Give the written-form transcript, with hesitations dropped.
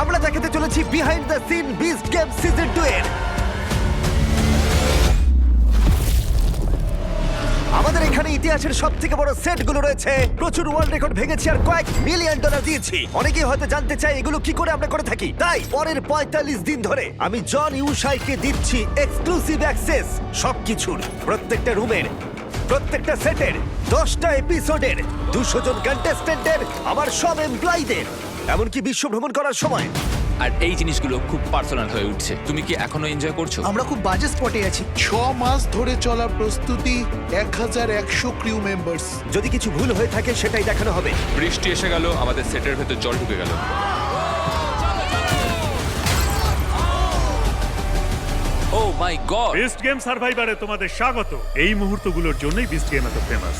আমরা দেখাতে চলেছি behind the scene Beast Game season 2 এর আমাদের এখানে ইতিহাসের সব থেকে বড় সেটগুলো রয়েছে, প্রচুর ওয়ার্ল্ড রেকর্ড ভেঙেছি আর কয়েক মিলিয়ন ডলার দিয়েছি। অনেকেই হয়তো জানতে চায় এগুলো কি করে আমরা করে থাকি, তাই পরের 45 দিন ধরে আমি জন ইউশাইকে দিচ্ছি এক্সক্লুসিভ অ্যাক্সেস সবকিছুর, প্রত্যেকটা রুমের, প্রত্যেকটা সেটের, 10টা এপিসোডের, 200 জন কন্টেস্টেন্টের, আমার সব এমপ্লয়ীদের, এমনকি বিশ্ব ভ্রমণ করার সময়। আর এই জিনিসগুলো খুব পার্সোনাল হয়ে উঠছে। তুমি কি এখনো এনজয় করছো? আমরা খুব বাজে স্পটে আছি। 6 মাস ধরে চলা প্রস্তুতি, 1100 ক্রিউ মেম্বার্স। যদি কিছু ভুল হয়ে থাকে সেটাই দেখানো হবে। বৃষ্টি এসে গেল, আমাদের সেটের ভেতর জল ঢুকে গেল। ও মাই গড! বিস্ট গেম সার্ভাইভারে তোমাদের স্বাগত। এই মুহূর্তগুলোর জন্যই বিস্ট গেম এত ফেমাস।